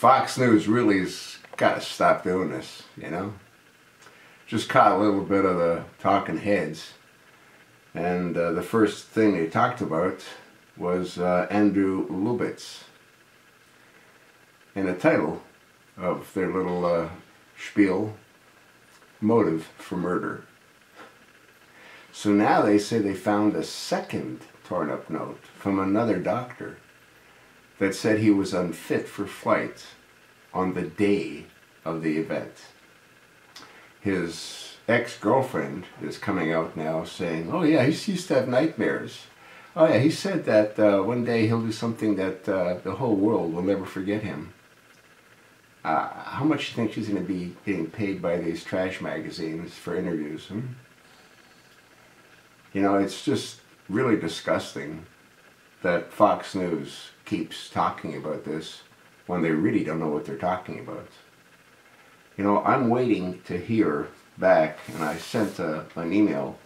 Fox News really has got to stop doing this, you know. Just caught a little bit of the talking heads, and the first thing they talked about was Andreas Lubitz. And the title of their little spiel, Motive for Murder. So now they say they found a second torn up note from another doctor that said he was unfit for flight on the day of the event. His ex-girlfriend is coming out now saying, oh yeah, he used to have nightmares. Oh yeah, he said that one day he'll do something that the whole world will never forget him. How much do you think she's going to be getting paid by these trash magazines for interviews? You know, it's just really disgusting that Fox News keeps talking about this when they really don't know what they're talking about. You know, I'm waiting to hear back, and I sent an email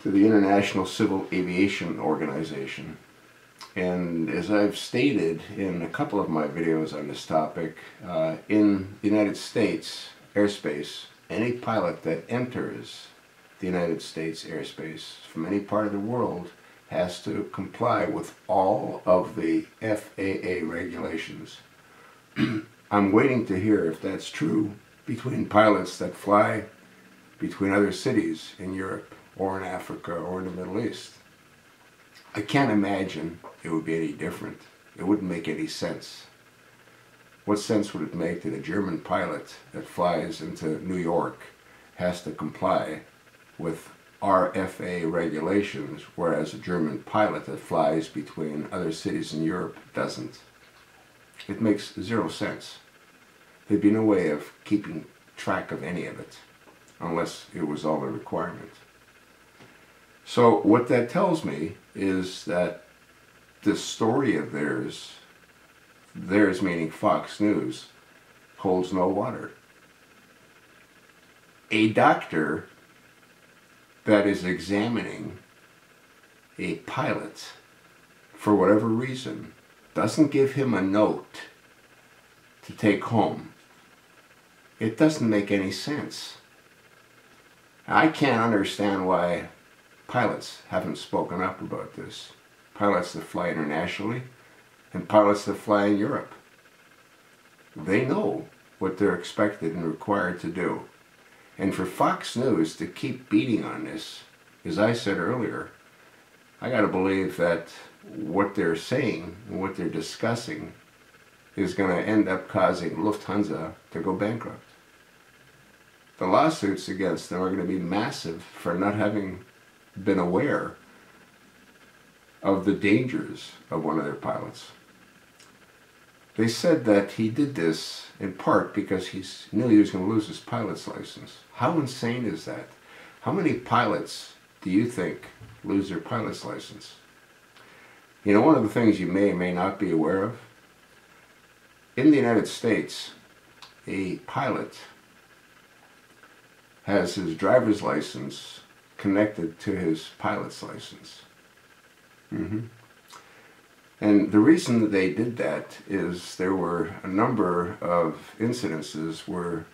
to the International Civil Aviation Organization. And as I've stated in a couple of my videos on this topic, in the United States airspace, any pilot that enters the United States airspace from any part of the world has to comply with all of the FAA regulations. I'm waiting to hear if that's true between pilots that fly between other cities in Europe or in Africa or in the Middle East. I can't imagine it would be any different. It wouldn't make any sense. What sense would it make that a German pilot that flies into New York has to comply with our FAA regulations, whereas a German pilot that flies between other cities in Europe doesn't? It makes zero sense. There'd be no way of keeping track of any of it unless it was all a requirement. So what that tells me is that this story of theirs meaning Fox News, holds no water. A doctor that is examining a pilot for whatever reason doesn't give him a note to take home. It doesn't make any sense. I can't understand why pilots haven't spoken up about this. Pilots that fly internationally and pilots that fly in Europe. They know what they're expected and required to do. And for Fox News to keep beating on this, as I said earlier, I gotta believe that what they're saying and what they're discussing is gonna end up causing Lufthansa to go bankrupt. The lawsuits against them are gonna be massive for not having been aware of the dangers of one of their pilots. They said that he did this in part because he knew he was going to lose his pilot's license. How insane is that? How many pilots do you think lose their pilot's license? You know, one of the things you may or may not be aware of, in the United States, a pilot has his driver's license connected to his pilot's license. And the reason that they did that is there were a number of incidences where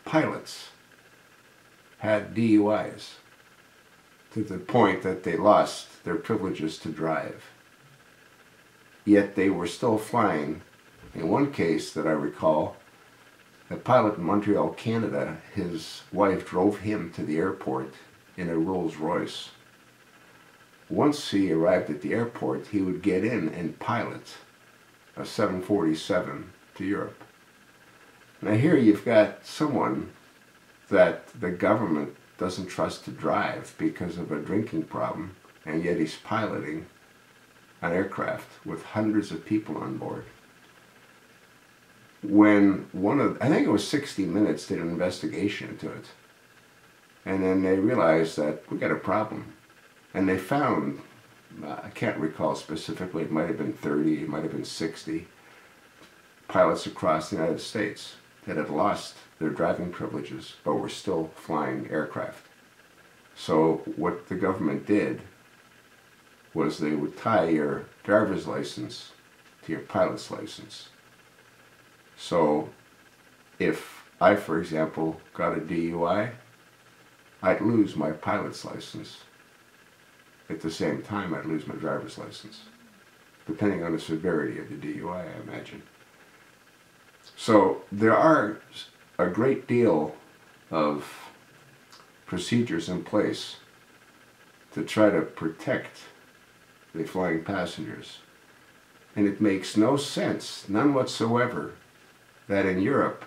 pilots had DUIs to the point that they lost their privileges to drive. Yet they were still flying. In one case that I recall, a pilot in Montreal, Canada, his wife drove him to the airport in a Rolls Royce. Once he arrived at the airport, he would get in and pilot a 747 to Europe. Now here you've got someone that the government doesn't trust to drive because of a drinking problem, and yet he's piloting an aircraft with hundreds of people on board. When I think it was 60 Minutes, did an investigation into it, and then they realized that we got a problem. And they found, I can't recall specifically, it might have been 30, it might have been 60 pilots across the United States that had lost their driving privileges but were still flying aircraft. So what the government did was they would tie your driver's license to your pilot's license. So if I, for example, got a DUI, I'd lose my pilot's license. At the same time, I'd lose my driver's license, depending on the severity of the DUI, I imagine. So there are a great deal of procedures in place to try to protect the flying passengers. And it makes no sense, none whatsoever, that in Europe,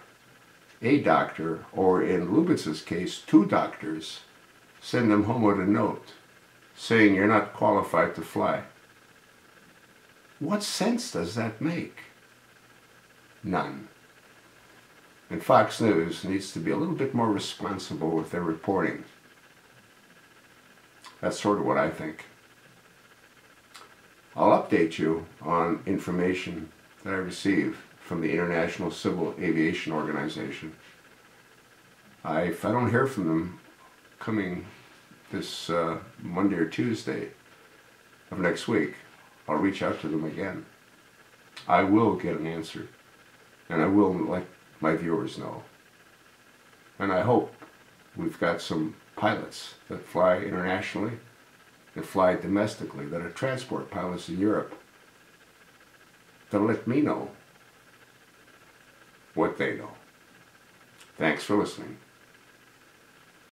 a doctor, or in Lubitz's case, 2 doctors, send them home with a note saying you're not qualified to fly. What sense does that make? None. And Fox News needs to be a little bit more responsible with their reporting. That's sort of what I think. I'll update you on information that I receive from the International Civil Aviation Organization. If I don't hear from them coming this Monday or Tuesday of next week, I'll reach out to them again. I will get an answer, and I will let my viewers know. And I hope we've got some pilots that fly internationally, that fly domestically, that are transport pilots in Europe, that'll let me know what they know. Thanks for listening.